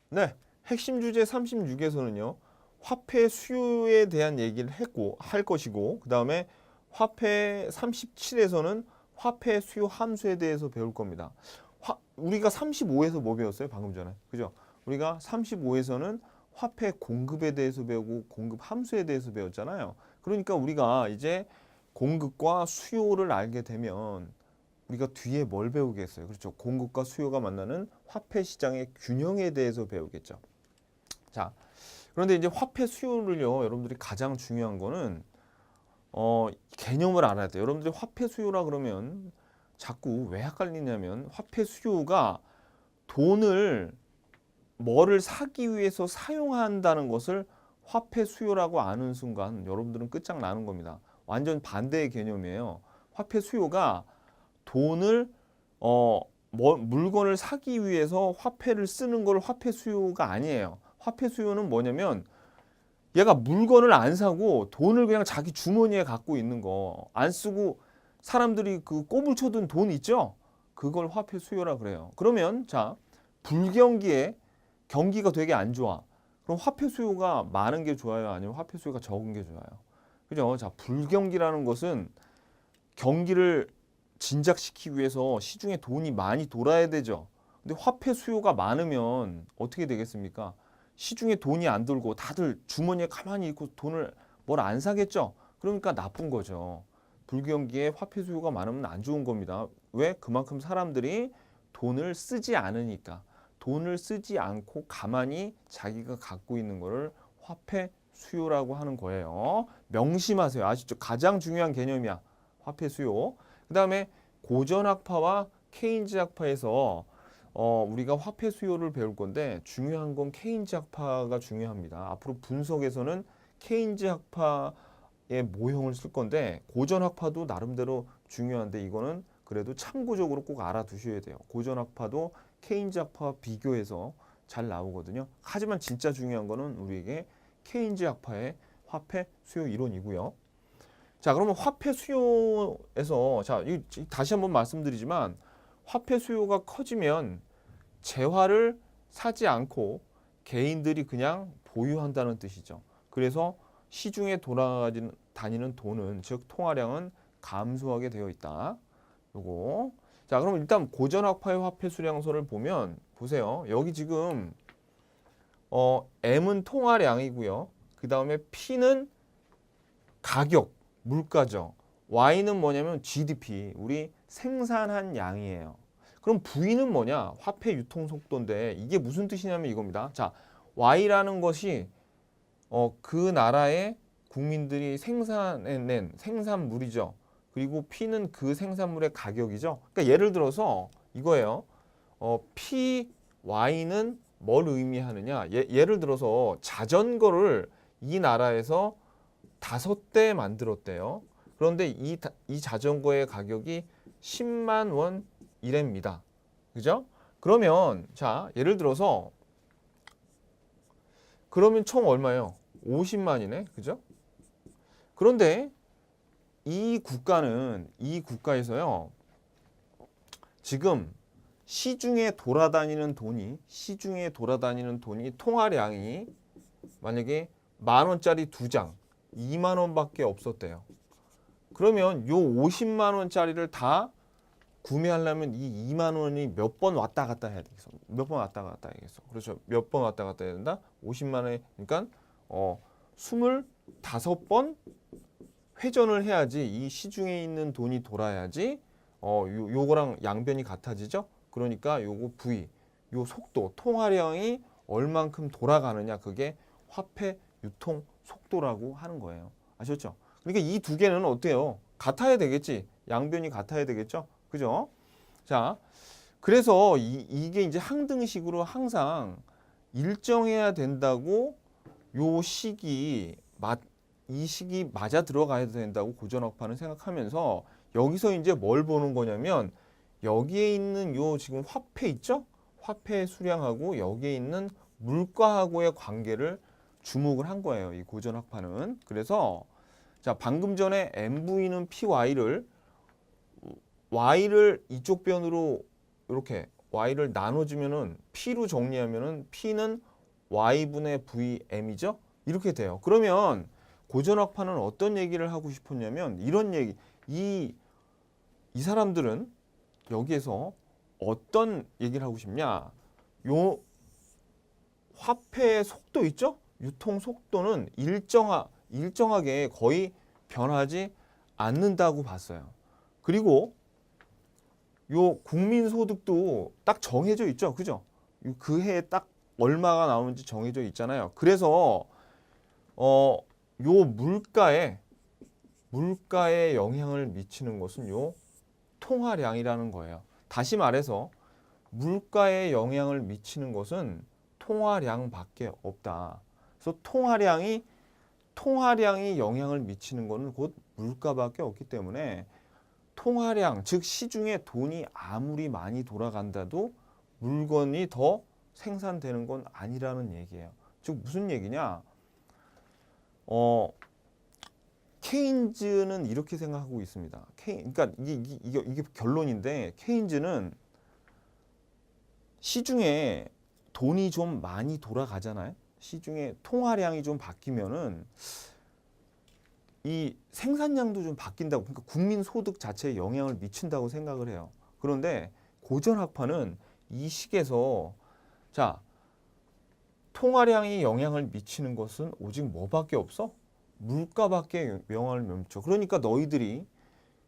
네, 핵심 주제 36에서는요. 화폐 수요에 대한 얘기를 했고 할 것이고 그다음에 화폐 37에서는 화폐 수요 함수에 대해서 배울 겁니다. 우리가 35에서 뭐 배웠어요? 방금 전에. 그죠? 우리가 35에서는 화폐 공급에 대해서 배우고 공급 함수에 대해서 배웠잖아요. 그러니까 우리가 이제 공급과 수요를 알게 되면 우리가 뒤에 뭘 배우겠어요? 그렇죠. 공급과 수요가 만나는 화폐 시장의 균형에 대해서 배우겠죠. 자, 그런데 이제 화폐 수요를요, 여러분들이 가장 중요한 거는 개념을 알아야 돼요. 여러분들이 화폐 수요라 그러면 자꾸 왜 헷갈리냐면 화폐 수요가 돈을 뭐를 사기 위해서 사용한다는 것을 화폐 수요라고 아는 순간 여러분들은 끝장나는 겁니다. 완전 반대의 개념이에요. 화폐 수요가 돈을 물건을 사기 위해서 화폐를 쓰는 걸 화폐 수요가 아니에요. 화폐 수요는 뭐냐면 얘가 물건을 안 사고 돈을 그냥 자기 주머니에 갖고 있는 거, 안 쓰고 사람들이 그 꼬물 쳐둔 돈 있죠? 그걸 화폐 수요라 그래요. 그러면 자, 불경기에 경기가 되게 안 좋아. 그럼 화폐 수요가 많은 게 좋아요? 아니면 화폐 수요가 적은 게 좋아요? 그죠? 자, 불경기라는 것은 경기를 진작시키기 위해서 시중에 돈이 많이 돌아야 되죠. 근데 화폐 수요가 많으면 어떻게 되겠습니까? 시중에 돈이 안 돌고 다들 주머니에 가만히 있고 돈을 뭘 안 사겠죠? 그러니까 나쁜 거죠. 불경기에 화폐 수요가 많으면 안 좋은 겁니다. 왜? 그만큼 사람들이 돈을 쓰지 않으니까. 돈을 쓰지 않고 가만히 자기가 갖고 있는 거를 화폐 수요라고 하는 거예요. 명심하세요. 아시죠? 가장 중요한 개념이야. 화폐 수요. 그 다음에 고전학파와 케인즈학파에서 우리가 화폐 수요를 배울 건데 중요한 건 케인즈학파가 중요합니다. 앞으로 분석에서는 케인즈학파의 모형을 쓸 건데 고전학파도 나름대로 중요한데 이거는 그래도 참고적으로 꼭 알아두셔야 돼요. 고전학파도 케인즈학파와 비교해서 잘 나오거든요. 하지만 진짜 중요한 거는 우리에게 케인즈학파의 화폐 수요 이론이고요. 자, 그러면 화폐 수요에서 자, 다시 한번 말씀드리지만 화폐 수요가 커지면 재화를 사지 않고 개인들이 그냥 보유한다는 뜻이죠. 그래서 시중에 돌아다니는 돈은 즉 통화량은 감소하게 되어 있다. 요거. 자, 그럼 일단 고전학파의 화폐 수량서를 보면 보세요. 여기 지금 M은 통화량이고요. 그 다음에 P는 가격, 물가죠. Y는 뭐냐면 GDP, 우리 생산한 양이에요. 그럼 V는 뭐냐? 화폐 유통 속도인데 이게 무슨 뜻이냐면 이겁니다. 자, Y라는 것이 그 나라의 국민들이 생산해낸 생산물이죠. 그리고 P는 그 생산물의 가격이죠. 그러니까 예를 들어서 이거예요. PY는 뭘 의미하느냐? 예를 들어서 자전거를 이 나라에서 5대 만들었대요. 그런데 이 자전거의 가격이 10만 원 이랍니다. 그죠? 그러면 자, 예를 들어서 그러면 총 얼마예요? 50만이네. 그죠? 그런데 이 국가에서요. 지금 시중에 돌아다니는 돈이 통화량이 만약에 10,000원짜리 2장 2만 원밖에 없었대요. 그러면 요 50만 원짜리를 다 구매하려면 이 2만 원이 몇 번 왔다 갔다 해야 되겠어. 몇 번 왔다 갔다 해야겠어. 그렇죠. 몇 번 왔다 갔다 해야 된다. 50만 원에 그러니까 25번 회전을 해야지 이 시중에 있는 돈이 돌아야지 요거랑 양변이 같아지죠. 그러니까 요거 V, 요 속도, 통화량이 얼만큼 돌아가느냐 그게 화폐 유통 속도라고 하는 거예요. 아셨죠? 그러니까 이 두 개는 어때요? 같아야 되겠지. 양변이 같아야 되겠죠? 그죠? 자, 그래서 이게 이제 항등식으로 항상 일정해야 된다고 요 시기 이 시기 맞아 들어가야 된다고 고전학파는 생각하면서 여기서 이제 뭘 보는 거냐면 여기에 있는 요 지금 화폐 있죠? 화폐 수량하고 여기에 있는 물가하고의 관계를 주목을 한 거예요. 이 고전학파는. 그래서 자, 방금 전에 MV는 PY를 Y를 이쪽 변으로 이렇게 y를 나눠주면은 p로 정리하면은 p는 y분의 vm이죠. 이렇게 돼요. 그러면 고전학파는 어떤 얘기를 하고 싶었냐면 이런 얘기, 이 사람들은 여기에서 어떤 얘기를 하고 싶냐? 요 화폐의 속도 있죠? 유통 속도는 일정하게 거의 변하지 않는다고 봤어요. 그리고 요 국민소득도 딱 정해져 있죠. 그죠? 그 해에 딱 얼마가 나오는지 정해져 있잖아요. 그래서 요 물가에 영향을 미치는 것은 요 통화량이라는 거예요. 다시 말해서 물가에 영향을 미치는 것은 통화량밖에 없다. 그래서 통화량이 영향을 미치는 것은 곧 물가밖에 없기 때문에 통화량, 즉 시중에 돈이 아무리 많이 돌아간다도 물건이 더 생산되는 건 아니라는 얘기예요. 즉 무슨 얘기냐? 케인즈는 이렇게 생각하고 있습니다. 그러니까 이게 결론인데 케인즈는 시중에 돈이 좀 많이 돌아가잖아요. 시중에 통화량이 좀 바뀌면은 이 생산량도 좀 바뀐다고, 그러니까 국민 소득 자체에 영향을 미친다고 생각을 해요. 그런데 고전학파는 이 식에서 자, 통화량이 영향을 미치는 것은 오직 뭐밖에 없어? 물가밖에 영향을 미쳐. 그러니까 너희들이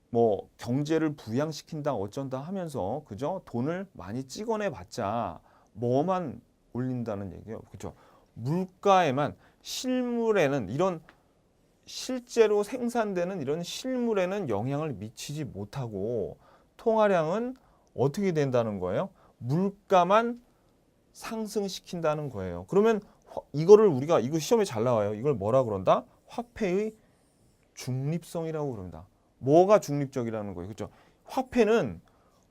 뭐 경제를 부양시킨다 어쩐다 하면서 그죠? 돈을 많이 찍어내 봤자 뭐만 올린다는 얘기예요. 그죠? 물가에만, 실물에는, 이런 실제로 생산되는 이런 실물에는 영향을 미치지 못하고 통화량은 어떻게 된다는 거예요? 물가만 상승시킨다는 거예요. 그러면 이거를 우리가, 이거 시험에 잘 나와요. 이걸 뭐라 그런다? 화폐의 중립성이라고 그럽니다. 뭐가 중립적이라는 거예요? 그렇죠? 화폐는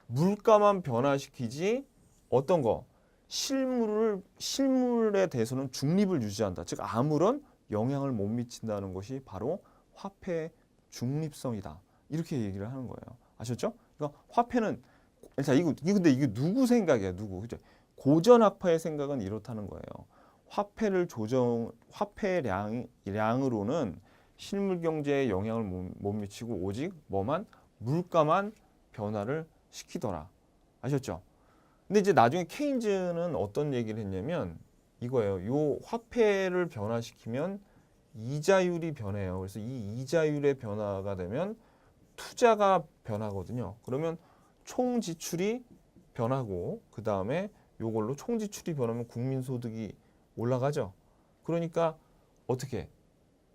물가만 변화시키지 어떤 거? 실물에 대해서는 중립을 유지한다. 즉 아무런 영향을 못 미친다는 것이 바로 화폐의 중립성이다. 이렇게 얘기를 하는 거예요. 아셨죠? 그러니까 화폐는, 자, 근데 이게 누구 생각이야? 누구? 그죠? 고전학파의 생각은 이렇다는 거예요. 화폐량으로는 실물 경제에 영향을 못 미치고 오직 뭐만, 물가만 변화를 시키더라. 아셨죠? 근데 이제 나중에 케인즈는 어떤 얘기를 했냐면 이거예요. 요 화폐를 변화시키면 이자율이 변해요. 그래서 이 이자율의 변화가 되면 투자가 변하거든요. 그러면 총 지출이 변하고 그 다음에 요걸로 총 지출이 변하면 국민 소득이 올라가죠. 그러니까 어떻게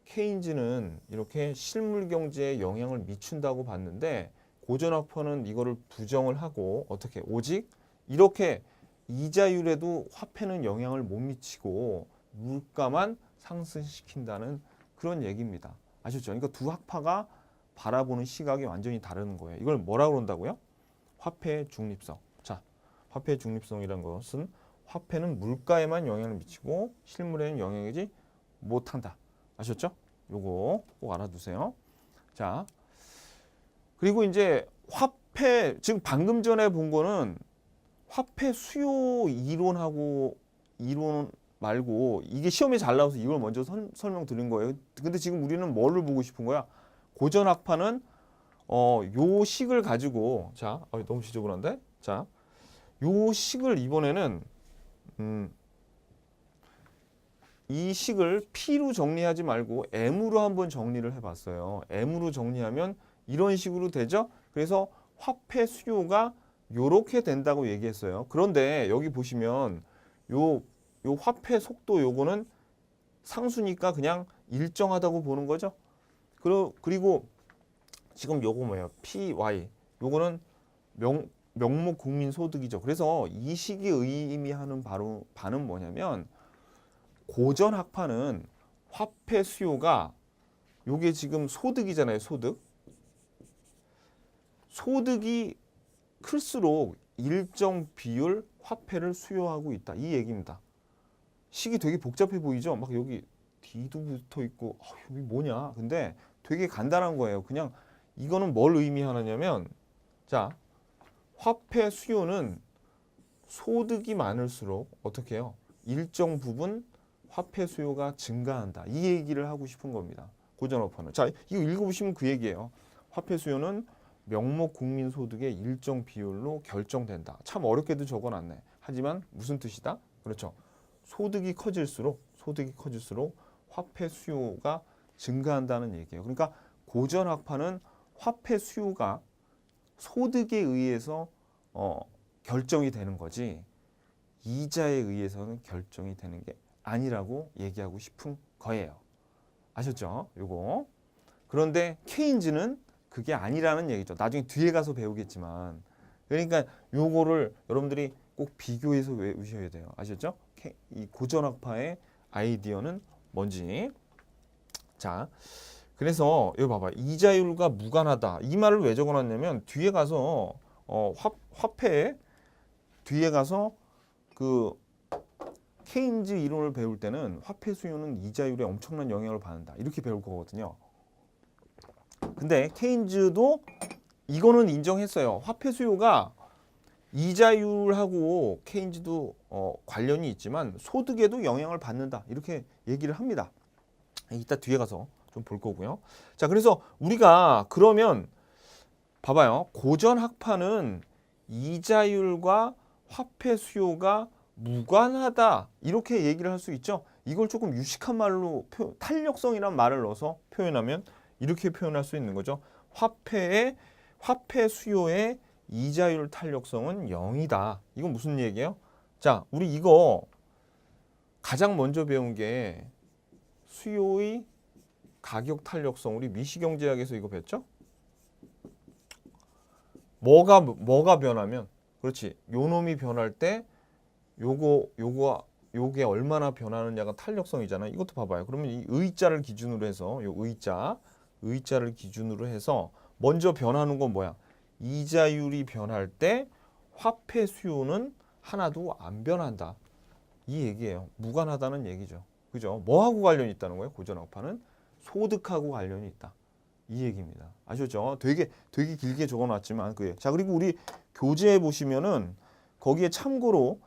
케인즈는 이렇게 실물 경제에 영향을 미친다고 봤는데 고전학파는 이거를 부정을 하고 어떻게 오직 이렇게 이자율에도 화폐는 영향을 못 미치고 물가만 상승시킨다는 그런 얘기입니다. 아셨죠? 그러니까 두 학파가 바라보는 시각이 완전히 다른 거예요. 이걸 뭐라 그런다고요? 화폐의 중립성. 자, 화폐의 중립성이란 것은 화폐는 물가에만 영향을 미치고 실물에는 영향이지 못한다. 아셨죠? 요거 꼭 알아두세요. 자, 그리고 이제 화폐, 지금 방금 전에 본 거는 화폐 수요 이론 말고 이게 시험에 잘 나와서 이걸 먼저 설명드린 거예요. 근데 지금 우리는 뭐를 보고 싶은 거야? 고전학파는 요 식을 가지고, 자, 너무 지저분한데? 자, 요 식을 이번에는 이 식을 P로 정리하지 말고 M으로 한번 정리를 해봤어요. M으로 정리하면 이런 식으로 되죠. 그래서 화폐 수요가 요렇게 된다고 얘기했어요. 그런데 여기 보시면 요 화폐 속도 요거는 상수니까 그냥 일정하다고 보는 거죠. 그리고 지금 요거 뭐예요? PY. 요거는 명목 국민 소득이죠. 그래서 이 식이 의미하는 바는 뭐냐면 고전 학파는 화폐 수요가 요게 지금 소득이잖아요. 소득이 클수록 일정 비율 화폐를 수요하고 있다. 이 얘기입니다. 식이 되게 복잡해 보이죠? 막 여기 D도 붙어 있고 여기 뭐냐? 근데 되게 간단한 거예요. 그냥 이거는 뭘 의미하느냐면 자, 화폐 수요는 소득이 많을수록 어떻게 해요? 일정 부분 화폐 수요가 증가한다. 이 얘기를 하고 싶은 겁니다. 고전업화는. 자, 이거 읽어보시면 그 얘기예요. 화폐 수요는 명목 국민 소득의 일정 비율로 결정된다. 참 어렵게도 적어놨네. 하지만 무슨 뜻이다? 그렇죠. 소득이 커질수록 화폐 수요가 증가한다는 얘기예요. 그러니까 고전학파는 화폐 수요가 소득에 의해서 결정이 되는 거지 이자에 의해서는 결정이 되는 게 아니라고 얘기하고 싶은 거예요. 아셨죠? 요거. 그런데 케인즈는 그게 아니라는 얘기죠. 나중에 뒤에 가서 배우겠지만. 그러니까 요거를 여러분들이 꼭 비교해서 외우셔야 돼요. 아셨죠? 이 고전학파의 아이디어는 뭔지. 자, 그래서 여기 봐봐. 이자율과 무관하다. 이 말을 왜 적어놨냐면 뒤에 가서 화폐에 뒤에 가서 그 케인즈 이론을 배울 때는 화폐 수요는 이자율에 엄청난 영향을 받는다. 이렇게 배울 거거든요. 근데 케인즈도 이거는 인정했어요. 화폐 수요가 이자율하고 케인즈도 관련이 있지만 소득에도 영향을 받는다. 이렇게 얘기를 합니다. 이따 뒤에 가서 좀 볼 거고요. 자, 그래서 우리가 그러면 봐봐요. 고전 학파는 이자율과 화폐 수요가 무관하다. 이렇게 얘기를 할 수 있죠. 이걸 조금 유식한 말로 탄력성이란 말을 넣어서 표현하면 이렇게 표현할 수 있는 거죠. 화폐 수요의 이자율 탄력성은 0이다. 이건 무슨 얘기예요? 자, 우리 이거 가장 먼저 배운 게 수요의 가격 탄력성. 우리 미시경제학에서 이거 배웠죠? 뭐가 변하면 그렇지. 요 놈이 변할 때 요게 얼마나 변하느냐가 탄력성이잖아요. 이것도 봐봐요. 그러면 이 의자를 기준으로 해서 요 의자를 기준으로 해서 먼저 변하는 건 뭐야? 이자율이 변할 때 화폐 수요는 하나도 안 변한다. 이 얘기예요. 무관하다는 얘기죠. 그죠? 뭐하고 관련이 있다는 거예요? 고전학파는 소득하고 관련이 있다. 이 얘기입니다. 아셨죠? 되게 길게 적어놨지만 그게. 자, 그리고 우리 교재에 보시면은 거기에 참고로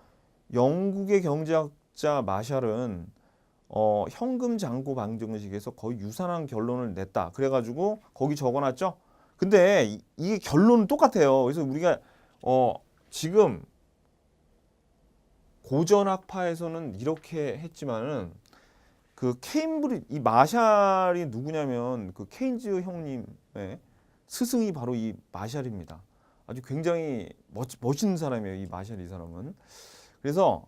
영국의 경제학자 마샬은 현금 잔고 방정식에서 거의 유사한 결론을 냈다. 그래가지고 거기 적어놨죠. 근데 이게 결론은 똑같아요. 그래서 우리가 지금 고전학파에서는 이렇게 했지만은 그 이 마샬이 누구냐면 그 케인즈 형님의 스승이 바로 이 마샬입니다. 아주 굉장히 멋있는 사람이에요. 이 마샬 이 사람은. 그래서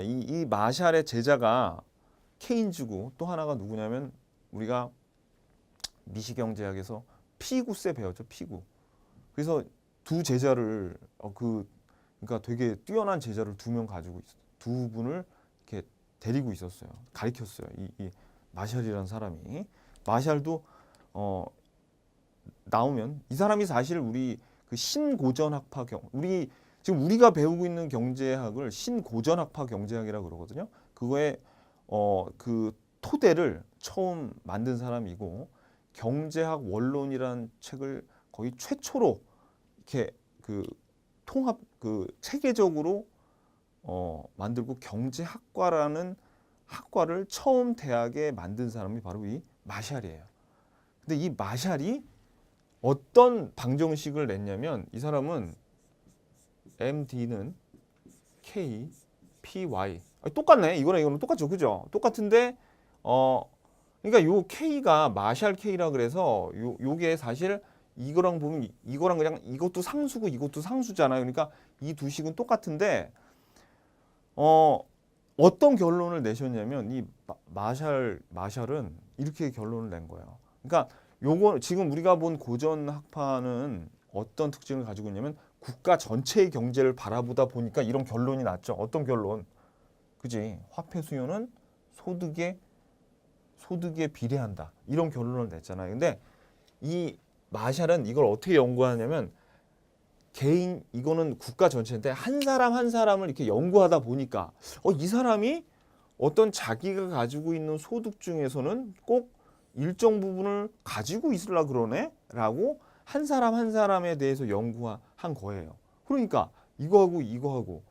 이 마샬의 제자가 케인즈고 또 하나가 누구냐면 우리가 미시경제학에서 피구세 배웠죠. 피구. 그래서 두 제자를 그러니까 되게 뛰어난 제자를 2명 가지고 있어. 두 분을 이렇게 데리고 있었어요. 가르쳤어요. 이 마샬이라는 사람이. 마샬도 나오면 이 사람이 사실 우리 그 신고전학파 지금 우리가 배우고 있는 경제학을 신고전학파 경제학이라고 그러거든요. 그거에 그 토대를 처음 만든 사람이고 경제학 원론이라는 책을 거의 최초로 이렇게 그 통합 체계적으로 만들고 경제학과라는 학과를 처음 대학에 만든 사람이 바로 이 마샬이에요. 근데 이 마샬이 어떤 방정식을 냈냐면 이 사람은 MD는 K, PY 똑같네. 이거는 똑같죠. 그죠? 똑같은데 그러니까 요 K가 마샬 K라 그래서 요게 사실 이거랑 보면 이거랑 그냥 이것도 상수고 이것도 상수잖아요. 그러니까 이 두 식은 똑같은데 어떤 결론을 내셨냐면 이 마샬은 이렇게 결론을 낸 거예요. 그러니까 요거 지금 우리가 본 고전 학파는 어떤 특징을 가지고 있냐면 국가 전체의 경제를 바라보다 보니까 이런 결론이 났죠. 어떤 결론? 그지? 화폐 수요는 소득에 비례한다. 이런 결론을 냈잖아요. 근데 이 마샬은 이걸 어떻게 연구하냐면 이거는 국가 전체인데 한 사람 한 사람을 이렇게 연구하다 보니까 이 사람이 어떤 자기가 가지고 있는 소득 중에서는 꼭 일정 부분을 가지고 있으려 그러네? 라고 한 사람 한 사람에 대해서 연구한 거예요. 그러니까 이거하고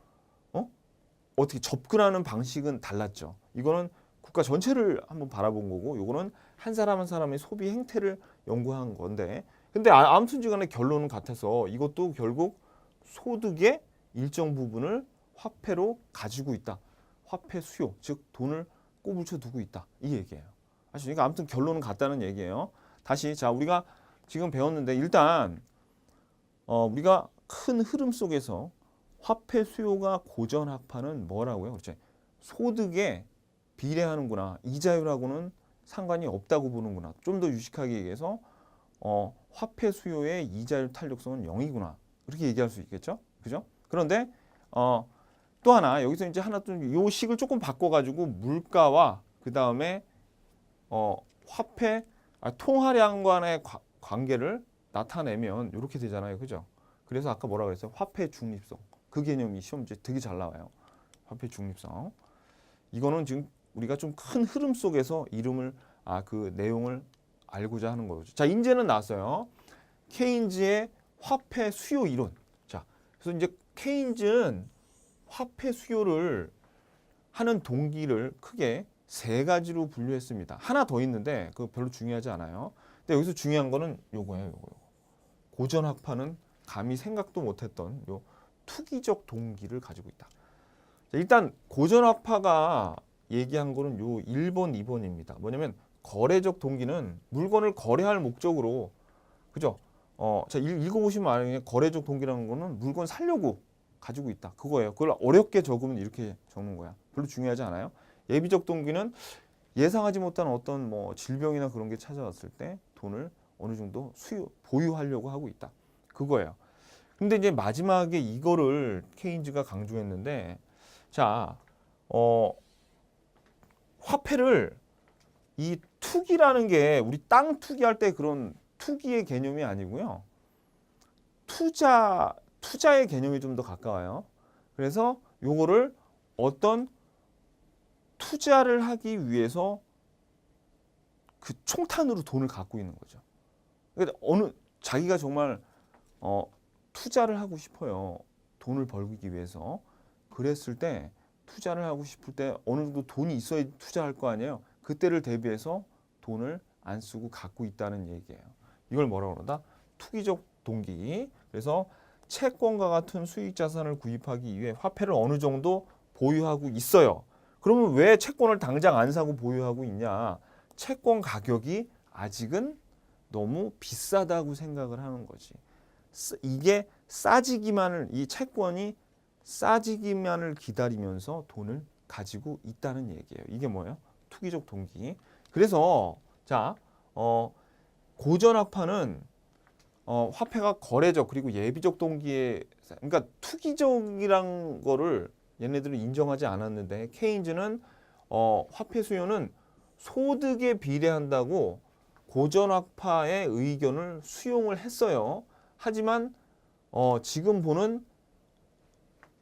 어떻게 접근하는 방식은 달랐죠. 이거는 국가 전체를 한번 바라본 거고, 요거는 한 사람 한 사람의 소비 행태를 연구한 건데, 근데 아무튼지간에 결론은 같아서 이것도 결국 소득의 일정 부분을 화폐로 가지고 있다. 화폐 수요, 즉 돈을 꼬불쳐 두고 있다. 이 얘기예요. 아시니까 아무튼 결론은 같다는 얘기예요. 다시 자 우리가 지금 배웠는데 일단 우리가 큰 흐름 속에서 화폐 수요가 고전학파는 뭐라고요? 그렇지? 소득에 비례하는구나. 이자율하고는 상관이 없다고 보는구나. 좀 더 유식하게 얘기해서 화폐 수요의 이자율 탄력성은 0이구나. 이렇게 얘기할 수 있겠죠? 그죠? 그런데 또 하나 여기서 이제 하나 좀 요 식을 조금 바꿔가지고 물가와 그 다음에 화폐 통화량 간의 관계를 나타내면 이렇게 되잖아요, 그죠? 그래서 아까 뭐라 그랬어요? 화폐 중립성. 그 개념이 시험 문제 되게 잘 나와요. 화폐 중립성. 이거는 지금 우리가 좀 큰 흐름 속에서 이름을 그 내용을 알고자 하는 거죠. 자, 이제는 나왔어요. 케인즈의 화폐 수요 이론. 자, 그래서 이제 케인즈는 화폐 수요를 하는 동기를 크게 세 가지로 분류했습니다. 하나 더 있는데 그거 별로 중요하지 않아요. 근데 여기서 중요한 거는 요거예요. 요거. 고전학파는 감히 생각도 못했던 요 투기적 동기를 가지고 있다. 자, 일단 고전학파가 얘기한 거는 요 1번, 2번입니다. 뭐냐면 거래적 동기는 물건을 거래할 목적으로, 그죠? 자, 읽어보시면 알아요. 거래적 동기라는 거는 물건 살려고 가지고 있다. 그거예요. 그걸 어렵게 적으면 이렇게 적는 거야. 별로 중요하지 않아요. 예비적 동기는 예상하지 못한 어떤 뭐 질병이나 그런 게 찾아왔을 때 돈을 어느 정도 보유하려고 하고 있다. 그거예요. 근데 이제 마지막에 이거를 케인즈가 강조했는데, 자, 화폐를 이 투기라는 게 우리 땅 투기할 때 그런 투기의 개념이 아니고요. 투자의 개념이 좀 더 가까워요. 그래서 요거를 어떤 투자를 하기 위해서 그 총탄으로 돈을 갖고 있는 거죠. 그러니까 자기가 정말 투자를 하고 싶어요. 돈을 벌기 위해서. 그랬을 때 투자를 하고 싶을 때 어느 정도 돈이 있어야 투자할 거 아니에요. 그때를 대비해서 돈을 안 쓰고 갖고 있다는 얘기예요. 이걸 뭐라고 그러다? 투기적 동기. 그래서 채권과 같은 수익 자산을 구입하기 위해 화폐를 어느 정도 보유하고 있어요. 그러면 왜 채권을 당장 안 사고 보유하고 있냐? 채권 가격이 아직은 너무 비싸다고 생각을 하는 거지. 이게 이 채권이 싸지기만을 기다리면서 돈을 가지고 있다는 얘기예요. 이게 뭐예요? 투기적 동기. 그래서 자, 고전학파는 화폐가 거래적 그리고 예비적 동기에, 그러니까 투기적이란 거를 얘네들은 인정하지 않았는데, 케인즈는 화폐 수요는 소득에 비례한다고 고전학파의 의견을 수용을 했어요. 하지만 지금 보는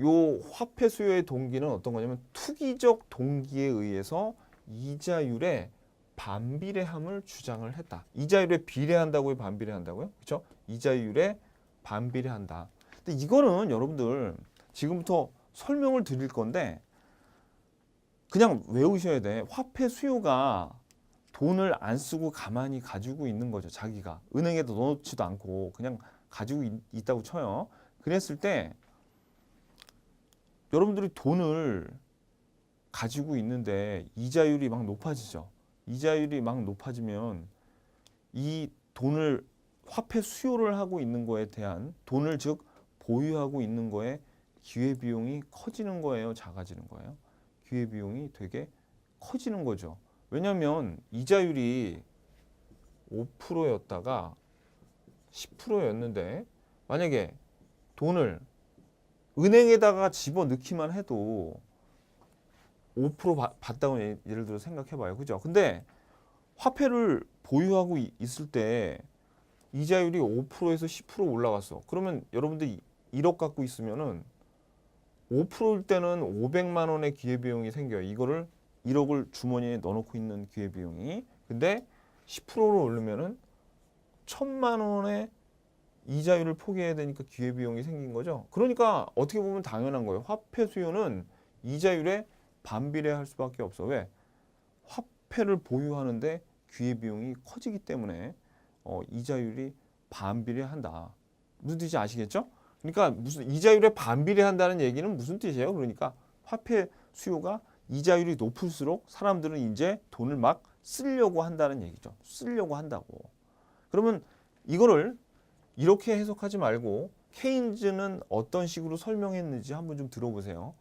요 화폐 수요의 동기는 어떤 거냐면 투기적 동기에 의해서 이자율의 반비례함을 주장을 했다. 이자율에 비례한다고요? 반비례한다고요? 그렇죠? 이자율에 반비례한다. 근데 이거는 여러분들 지금부터 설명을 드릴 건데 그냥 외우셔야 돼. 화폐 수요가 돈을 안 쓰고 가만히 가지고 있는 거죠. 자기가 은행에도 넣어놓지도 않고 그냥 가지고 있다고 쳐요. 그랬을 때 여러분들이 돈을 가지고 있는데 이자율이 막 높아지죠. 이자율이 막 높아지면 이 돈을 화폐 수요를 하고 있는 거에 대한 돈을 즉 보유하고 있는 거에 기회비용이 커지는 거예요, 작아지는 거예요? 기회비용이 되게 커지는 거죠. 왜냐하면 이자율이 5%였다가 10%였는데 만약에 돈을 은행에다가 집어넣기만 해도 5% 받다고 예를 들어 생각해봐요. 그죠? 근데 화폐를 보유하고 있을 때 이자율이 5%에서 10% 올라갔어. 그러면 여러분들 1억 갖고 있으면은 5%일 때는 500만 원의 기회비용이 생겨요. 이거를 1억을 주머니에 넣어놓고 있는 기회비용이. 근데 10%로 오르면은 1,000만 원의 이자율을 포기해야 되니까 기회비용이 생긴 거죠. 그러니까 어떻게 보면 당연한 거예요. 화폐 수요는 이자율에 반비례할 수밖에 없어. 왜? 화폐를 보유하는데 기회비용이 커지기 때문에 이자율이 반비례한다. 무슨 뜻인지 아시겠죠? 그러니까 무슨 이자율에 반비례한다는 얘기는 무슨 뜻이에요? 그러니까 화폐 수요가 이자율이 높을수록 사람들은 이제 돈을 막 쓰려고 한다는 얘기죠. 쓰려고 한다고. 그러면 이거를 이렇게 해석하지 말고 케인즈는 어떤 식으로 설명했는지 한번 좀 들어보세요.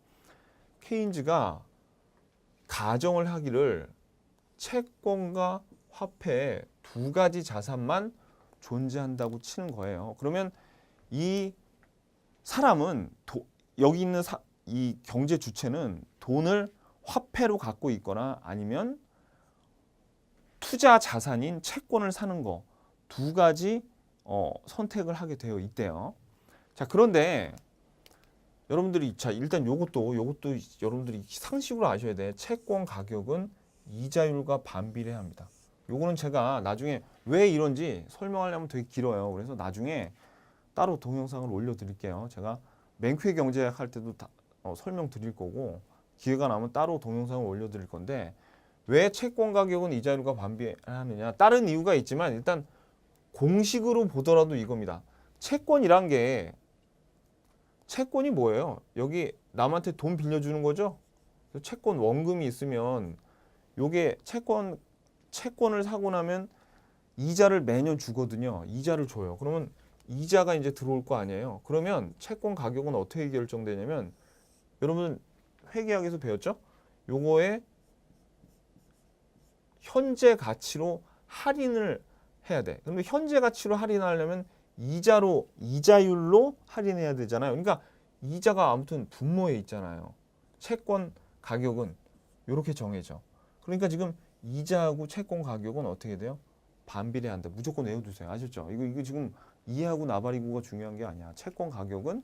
케인즈가 가정을 하기를 채권과 화폐 두 가지 자산만 존재한다고 치는 거예요. 그러면 이 사람은 여기 있는 이 경제 주체는 돈을 화폐로 갖고 있거나 아니면 투자 자산인 채권을 사는 거 두 가지 선택을 하게 되어 있대요. 자, 그런데 여러분들이 일단 요것도 여러분들이 상식으로 아셔야 돼. 채권 가격은 이자율과 반비례합니다. 요거는 제가 나중에 왜 이런지 설명하려면 되게 길어요. 그래서 나중에 따로 동영상을 올려드릴게요. 제가 맹쾌 경제학 할 때도 설명드릴 거고 기회가 나면 따로 동영상을 올려드릴 건데 왜 채권 가격은 이자율과 반비례하느냐? 다른 이유가 있지만 일단 공식으로 보더라도 이겁니다. 채권이란 게 채권이 뭐예요? 여기 남한테 돈 빌려주는 거죠? 채권 원금이 있으면 요게 채권을 사고 나면 이자를 매년 주거든요. 이자를 줘요. 그러면 이자가 이제 들어올 거 아니에요. 그러면 채권 가격은 어떻게 결정되냐면 여러분 회계학에서 배웠죠? 요거에 현재 가치로 할인을 해야 돼. 그런데 현재 가치로 할인하려면 이자율로 할인해야 되잖아요. 그러니까 이자가 아무튼 분모에 있잖아요. 채권 가격은 이렇게 정해져. 그러니까 지금 이자하고 채권 가격은 어떻게 돼요? 반비례한다. 무조건 외워두세요. 아셨죠? 이거 지금 이해하고 나발이고가 중요한 게 아니야. 채권 가격은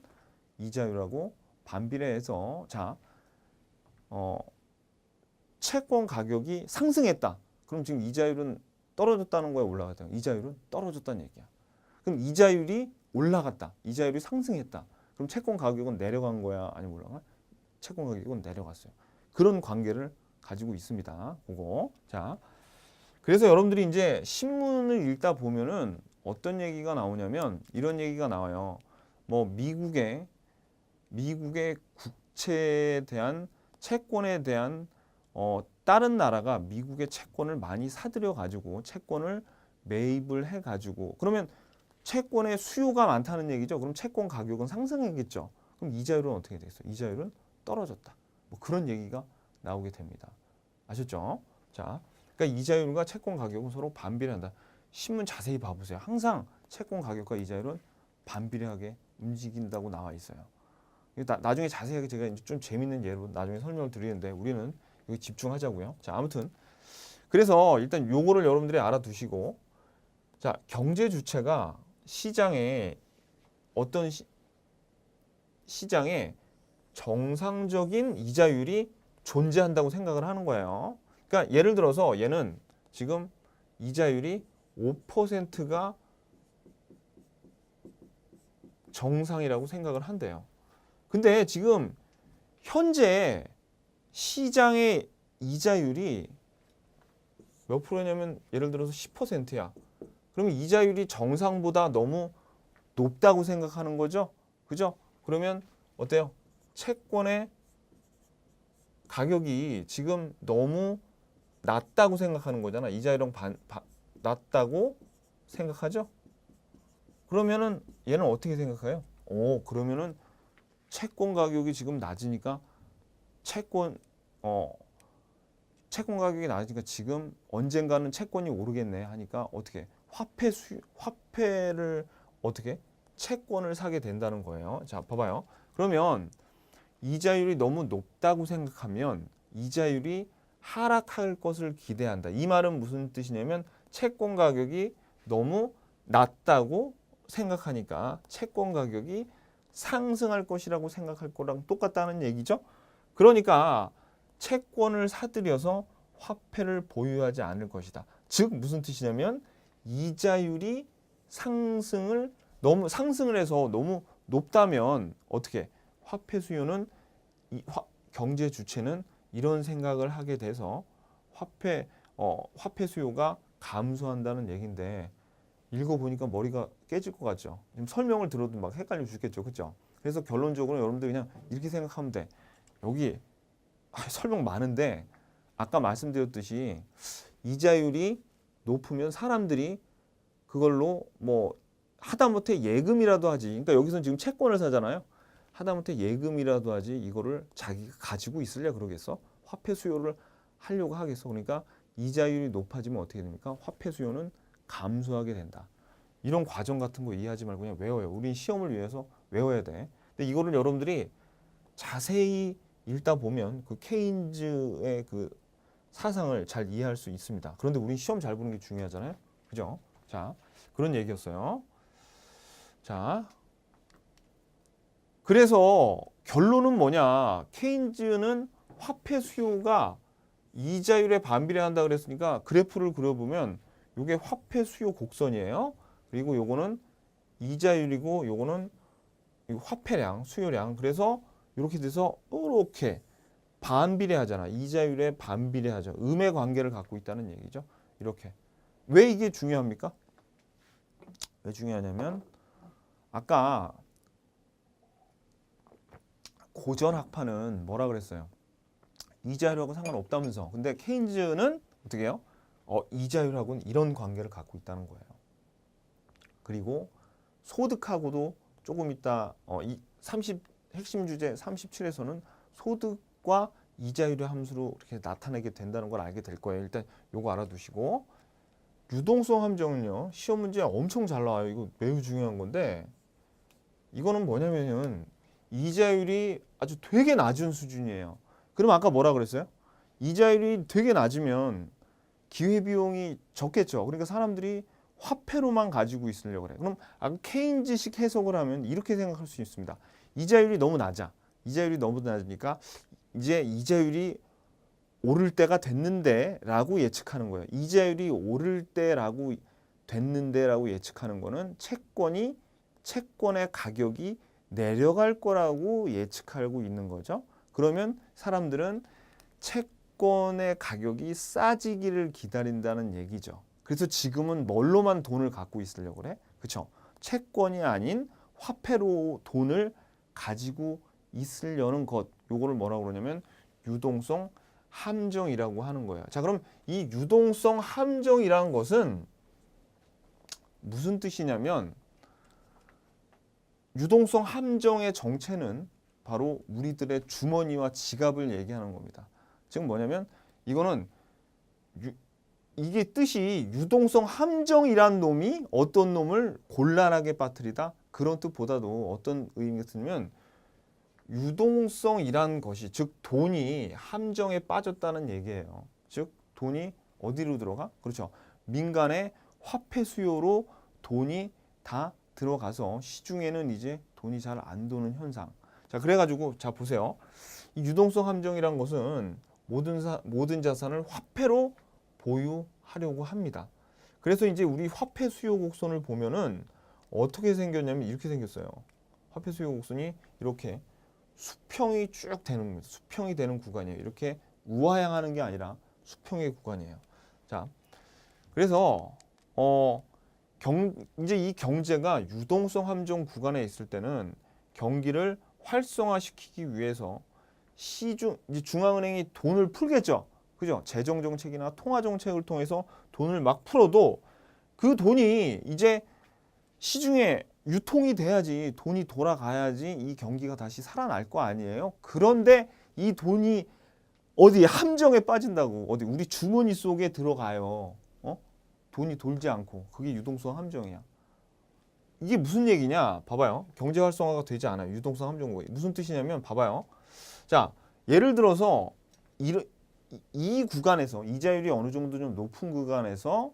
이자율하고 반비례해서 채권 가격이 상승했다. 그럼 지금 이자율은 떨어졌다는 거야, 올라갔다. 이자율은 떨어졌다는 얘기야. 그럼 이자율이 올라갔다. 이자율이 상승했다. 그럼 채권 가격은 내려간 거야, 아니면 올라가? 채권 가격은 내려갔어요. 그런 관계를 가지고 있습니다. 그거. 자, 그래서 여러분들이 이제 신문을 읽다 보면은 어떤 얘기가 나오냐면 이런 얘기가 나와요. 뭐 미국의 국채에 대한 채권에 대한 다른 나라가 미국의 채권을 많이 사들여 가지고 채권을 매입을 해 가지고 그러면 채권의 수요가 많다는 얘기죠. 그럼 채권 가격은 상승했겠죠. 그럼 이자율은 어떻게 됐어요? 이자율은 떨어졌다. 뭐 그런 얘기가 나오게 됩니다. 아셨죠? 자, 그러니까 이자율과 채권 가격은 서로 반비례한다. 신문 자세히 봐보세요. 항상 채권 가격과 이자율은 반비례하게 움직인다고 나와 있어요. 나중에 자세하게 제가 이제 좀 재밌는 예로 나중에 설명을 드리는데 우리는 여기 집중하자고요. 자, 아무튼 그래서 일단 요거를 여러분들이 알아두시고 자, 경제 주체가 시장에 어떤 시장에 정상적인 이자율이 존재한다고 생각을 하는 거예요. 그러니까 예를 들어서 얘는 지금 이자율이 5%가 정상이라고 생각을 한대요. 근데 지금 현재 시장의 이자율이 몇 프로냐면 예를 들어서 10%야. 그러면 이자율이 정상보다 너무 높다고 생각하는 거죠. 그죠? 그러면 어때요? 채권의 가격이 지금 너무 낮다고 생각하는 거잖아. 이자율은 낮다고 생각하죠. 그러면은 얘는 어떻게 생각해요? 그러면은 채권 가격이 지금 낮으니까 채권 가격이 낮으니까 지금 언젠가는 채권이 오르겠네 하니까 어떻게 화폐를 어떻게 채권을 사게 된다는 거예요. 자, 봐봐요. 그러면 이자율이 너무 높다고 생각하면 이자율이 하락할 것을 기대한다. 이 말은 무슨 뜻이냐면 채권 가격이 너무 낮다고 생각하니까 채권 가격이 상승할 것이라고 생각할 거랑 똑같다는 얘기죠. 그러니까 채권을 사들여서 화폐를 보유하지 않을 것이다. 즉 무슨 뜻이냐면 이자율이 상승을 해서 너무 높다면 어떻게 화폐 수요는 경제 주체는 이런 생각을 하게 돼서 화폐 수요가 감소한다는 얘기인데 읽어보니까 머리가 깨질 것 같죠. 지금 설명을 들어도 막 헷갈려 죽겠죠. 그렇죠? 그래서 결론적으로 여러분들 그냥 이렇게 생각하면 돼. 여기 설명 많은데 아까 말씀드렸듯이 이자율이 높으면 사람들이 그걸로 뭐 하다못해 예금이라도 하지. 그러니까 여기서는 지금 채권을 사잖아요. 하다못해 예금이라도 하지 이거를 자기가 가지고 있으려 그러겠어? 화폐 수요를 하려고 하겠어? 그러니까 이자율이 높아지면 어떻게 됩니까? 화폐 수요는 감소하게 된다. 이런 과정 같은 거 이해하지 말고 그냥 외워요. 우린 시험을 위해서 외워야 돼. 근데 이거를 여러분들이 자세히 읽다 보면 그 케인즈의 그 사상을 잘 이해할 수 있습니다. 그런데 우린 시험 잘 보는 게 중요하잖아요. 그죠? 자, 그런 얘기였어요. 자, 그래서 결론은 뭐냐? 케인즈는 화폐 수요가 이자율에 반비례한다 그랬으니까 그래프를 그려보면 이게 화폐 수요 곡선이에요. 그리고 요거는 이자율이고 요거는 화폐량, 수요량. 그래서 이렇게 돼서 이렇게 반비례하잖아. 이자율에 반비례하죠. 음의 관계를 갖고 있다는 얘기죠. 이렇게. 왜 이게 중요합니까? 왜 중요하냐면 아까 고전 학파는 뭐라 그랬어요? 이자율하고 상관없다면서. 근데 케인즈는 어떻게 해요? 이자율하고는 이런 관계를 갖고 있다는 거예요. 그리고 소득하고도 조금 이따 이 핵심 주제 37에서는 소득과 이자율의 함수로 이렇게 나타내게 된다는 걸 알게 될 거예요. 일단 요거 알아두시고 유동성 함정은요. 시험 문제 엄청 잘 나와요. 이거 매우 중요한 건데 이거는 뭐냐면은 이자율이 아주 되게 낮은 수준이에요. 그럼 아까 뭐라 그랬어요? 이자율이 되게 낮으면 기회비용이 적겠죠. 그러니까 사람들이 화폐로만 가지고 있으려고 그래. 그럼 아까 케인즈식 해석을 하면 이렇게 생각할 수 있습니다. 이자율이 너무 낮아. 이자율이 너무 낮으니까 이제 이자율이 오를 때가 됐는데 라고 예측하는 거예요. 이자율이 오를 때라고 됐는데 라고 예측하는 거는 채권의 가격이 내려갈 거라고 예측하고 있는 거죠. 그러면 사람들은 채권의 가격이 싸지기를 기다린다는 얘기죠. 그래서 지금은 뭘로만 돈을 갖고 있으려고 그래? 그렇죠? 채권이 아닌 화폐로 돈을 가지고 있으려는 것. 요거를 뭐라고 그러냐면 유동성 함정이라고 하는 거예요. 자, 그럼 이 유동성 함정이라는 것은 무슨 뜻이냐면 유동성 함정의 정체는 바로 우리들의 주머니와 지갑을 얘기하는 겁니다. 지금 뭐냐면 이거는 이게 뜻이 유동성 함정이란 놈이 어떤 놈을 곤란하게 빠뜨리다 그런 뜻보다도 어떤 의미가 쓰냐면 유동성이란 것이 즉 돈이 함정에 빠졌다는 얘기예요. 즉 돈이 어디로 들어가? 그렇죠. 민간의 화폐 수요로 돈이 다 들어가서 시중에는 이제 돈이 잘 안 도는 현상. 자, 그래가지고 자 보세요. 이 유동성 함정이란 것은 모든 자산을 화폐로 보유하려고 합니다. 그래서 이제 우리 화폐 수요 곡선을 보면은 어떻게 생겼냐면 이렇게 생겼어요. 화폐 수요 곡선이 이렇게 수평이 쭉 되는 겁니다. 수평이 되는 구간이에요. 이렇게 우하향하는 게 아니라 수평의 구간이에요. 자, 그래서 이제 이 경제가 유동성 함정 구간에 있을 때는 경기를 활성화시키기 위해서 이제 중앙은행이 돈을 풀겠죠. 그죠? 재정 정책이나 통화 정책을 통해서 돈을 막 풀어도 그 돈이 이제 시중에 유통이 돼야지 돈이 돌아가야지 이 경기가 다시 살아날 거 아니에요. 그런데 이 돈이 어디 함정에 빠진다고 어디 우리 주머니 속에 들어가요. 돈이 돌지 않고 그게 유동성 함정이야. 이게 무슨 얘기냐? 봐봐요. 경제 활성화가 되지 않아요. 유동성 함정. 무슨 뜻이냐면 봐봐요. 자, 예를 들어서 이 구간에서 이자율이 어느 정도 좀 높은 구간에서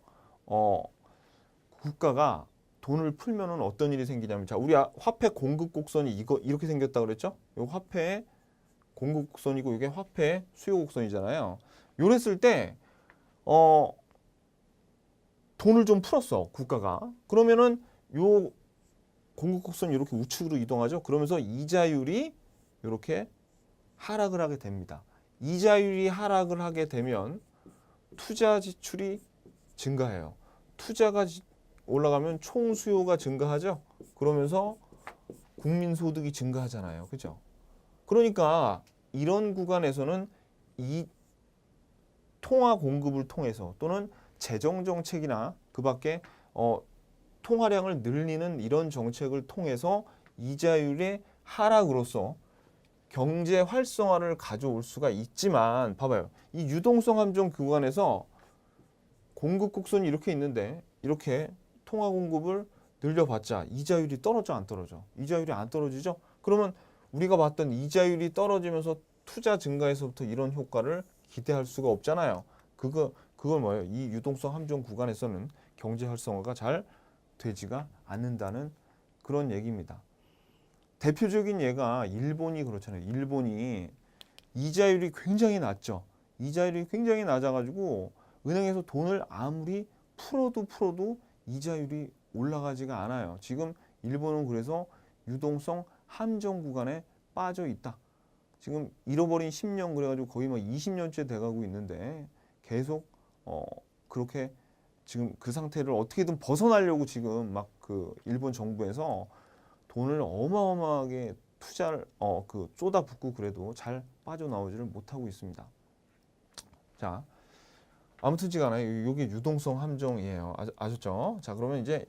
국가가 돈을 풀면은 어떤 일이 생기냐면 자, 우리 화폐 공급 곡선이 이렇게 생겼다 그랬죠? 요 화폐의 공급 곡선이고 이게 화폐 수요 곡선이잖아요. 요랬을 때 돈을 좀 풀었어, 국가가. 그러면은 요 공급 곡선이 이렇게 우측으로 이동하죠. 그러면서 이자율이 이렇게 하락을 하게 됩니다. 이자율이 하락을 하게 되면 투자 지출이 증가해요. 투자가 올라가면 총 수요가 증가하죠. 그러면서 국민 소득이 증가하잖아요. 그죠? 그러니까 이런 구간에서는 이 통화 공급을 통해서 또는 재정 정책이나 그 밖에 통화량을 늘리는 이런 정책을 통해서 이자율의 하락으로서 경제 활성화를 가져올 수가 있지만 봐봐요. 이 유동성 함정 구간에서 공급 곡선이 이렇게 있는데 이렇게 통화 공급을 늘려봤자 이자율이 떨어져 안 떨어져? 이자율이 안 떨어지죠? 그러면 우리가 봤던 이자율이 떨어지면서 투자 증가에서부터 이런 효과를 기대할 수가 없잖아요. 그건 뭐예요? 이 유동성 함정 구간에서는 경제 활성화가 잘 되지가 않는다는 그런 얘기입니다. 대표적인 예가 일본이 그렇잖아요. 일본이 이자율이 굉장히 낮죠. 이자율이 굉장히 낮아가지고 은행에서 돈을 아무리 풀어도 이자율이 올라가지가 않아요. 지금 일본은 그래서 유동성 함정 구간에 빠져 있다. 지금 잃어버린 10년 그래가지고 거의 뭐 20년째 돼가고 있는데 계속 그렇게 지금 그 상태를 어떻게든 벗어나려고 지금 막 그 일본 정부에서 돈을 어마어마하게 투자를 쏟아붓고 그래도 잘 빠져나오지를 못하고 있습니다. 자, 아무튼지간에 이게 유동성 함정이에요. 아셨죠? 자, 그러면 이제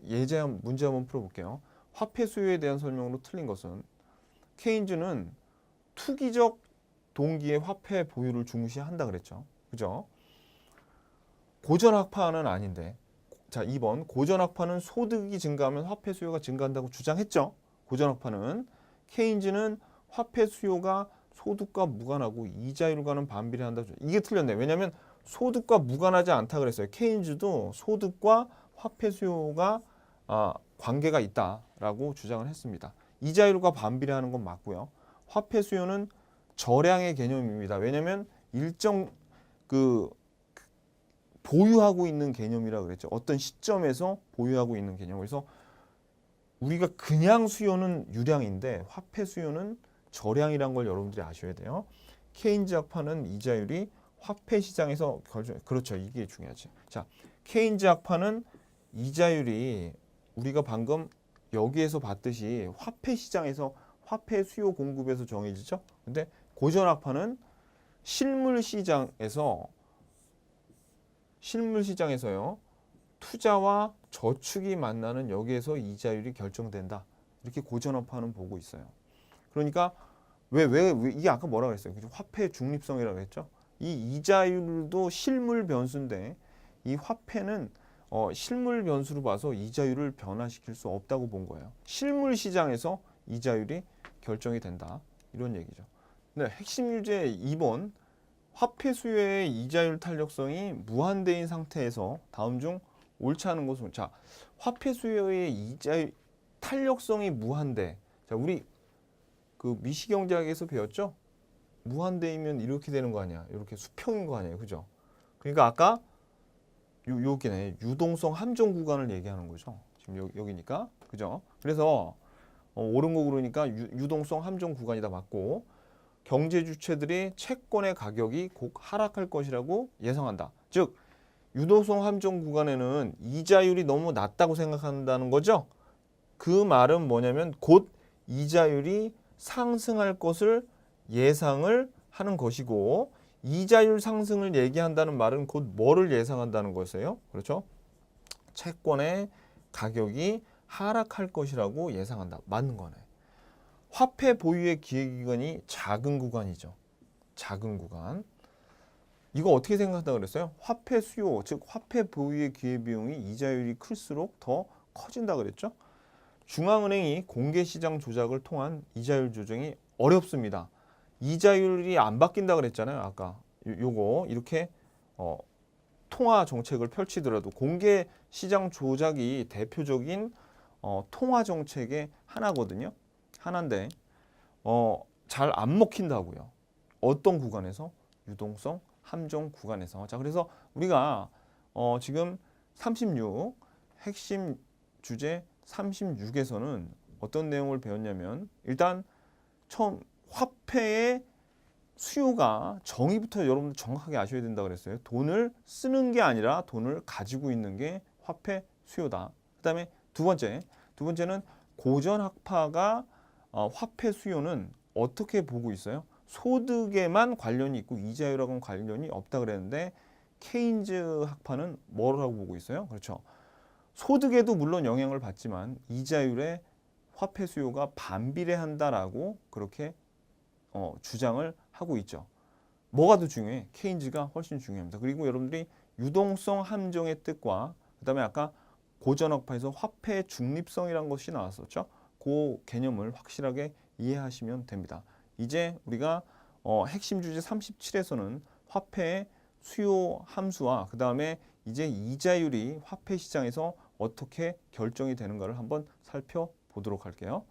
문제 한번 풀어볼게요. 화폐 수요에 대한 설명으로 틀린 것은 케인즈는 투기적 동기의 화폐 보유를 중시한다 그랬죠. 그죠? 고전학파는 아닌데. 자, 2번 고전학파는 소득이 증가하면 화폐 수요가 증가한다고 주장했죠. 고전학파는. 케인즈는 화폐 수요가 소득과 무관하고 이자율과는 반비례한다. 이게 틀렸네. 왜냐하면 소득과 무관하지 않다 그랬어요. 케인즈도 소득과 화폐 수요가 관계가 있다라고 주장을 했습니다. 이자율과 반비례하는 건 맞고요. 화폐 수요는 저량의 개념입니다. 왜냐하면 일정 보유하고 있는 개념이라 그랬죠. 어떤 시점에서 보유하고 있는 개념. 그래서 우리가 그냥 수요는 유량인데 화폐 수요는 저량이란 걸 여러분들이 아셔야 돼요. 케인즈 학파는 이자율이 화폐 시장에서 그렇죠. 이게 중요하지. 자, 케인즈 학파는 이자율이 우리가 방금 여기에서 봤듯이 화폐 시장에서 화폐 수요 공급에서 정해지죠. 근데 고전 학파는 실물 시장에서요. 투자와 저축이 만나는 여기에서 이자율이 결정된다. 이렇게 고전 학파는 보고 있어요. 그러니까 왜 이게 아까 뭐라 그랬어요? 화폐 중립성이라고 했죠. 이 이자율도 실물 변수인데 이 화폐는 실물 변수로 봐서 이자율을 변화시킬 수 없다고 본 거예요. 실물 시장에서 이자율이 결정이 된다. 이런 얘기죠. 네, 핵심 유제 2번 화폐 수요의 이자율 탄력성이 무한대인 상태에서 다음 중 옳지 않은 것은 자, 화폐 수요의 이자율 탄력성이 무한대. 자, 우리 그 미시경제학에서 배웠죠? 무한대이면 이렇게 되는 거 아니야? 이렇게 수평인 거 아니에요? 그죠? 그러니까 아까 여기네. 유동성 함정 구간을 얘기하는 거죠. 지금 여기니까. 그죠? 그래서 옳은 거 그러니까 유동성 함정 구간이다 맞고 경제 주체들의 채권의 가격이 곧 하락할 것이라고 예상한다. 즉 유동성 함정 구간에는 이자율이 너무 낮다고 생각한다는 거죠. 그 말은 뭐냐면 곧 이자율이 상승할 것을 예상을 하는 것이고 이자율 상승을 얘기한다는 말은 곧 뭐를 예상한다는 것이에요. 그렇죠? 채권의 가격이 하락할 것이라고 예상한다. 맞는 거네. 화폐 보유의 기회기간이 작은 구간이죠. 작은 구간. 이거 어떻게 생각한다 그랬어요? 화폐 수요, 즉 화폐 보유의 기회비용이 이자율이 클수록 더 커진다 그랬죠? 중앙은행이 공개시장 조작을 통한 이자율 조정이 어렵습니다. 이자율이 안 바뀐다 그랬잖아요. 아까 요거 이렇게 통화 정책을 펼치더라도 공개시장 조작이 대표적인 통화 정책의 하나거든요. 하나인데 잘 안 먹힌다고요. 어떤 구간에서? 유동성 함정 구간에서. 자, 그래서 우리가 지금 36 핵심 주제 36에서는 어떤 내용을 배웠냐면 일단 처음 화폐의 수요가 정의부터 여러분들 정확하게 아셔야 된다 그랬어요. 돈을 쓰는 게 아니라 돈을 가지고 있는 게 화폐 수요다. 그다음에 두 번째는 고전학파가 화폐 수요는 어떻게 보고 있어요? 소득에만 관련이 있고 이자율하고는 관련이 없다 그랬는데 케인즈 학파는 뭐라고 보고 있어요? 그렇죠. 소득에도 물론 영향을 받지만 이자율에 화폐 수요가 반비례한다라고 그렇게 주장을 하고 있죠. 뭐가 더 중요해? 케인즈가 훨씬 중요합니다. 그리고 여러분들이 유동성 함정의 뜻과 그다음에 아까 고전학파에서 화폐의 중립성이라는 것이 나왔었죠. 그 개념을 확실하게 이해하시면 됩니다. 이제 우리가 핵심 주제 37에서는 화폐의 수요 함수와 그다음에 이제 이자율이 화폐 시장에서 어떻게 결정이 되는가를 한번 살펴보도록 할게요.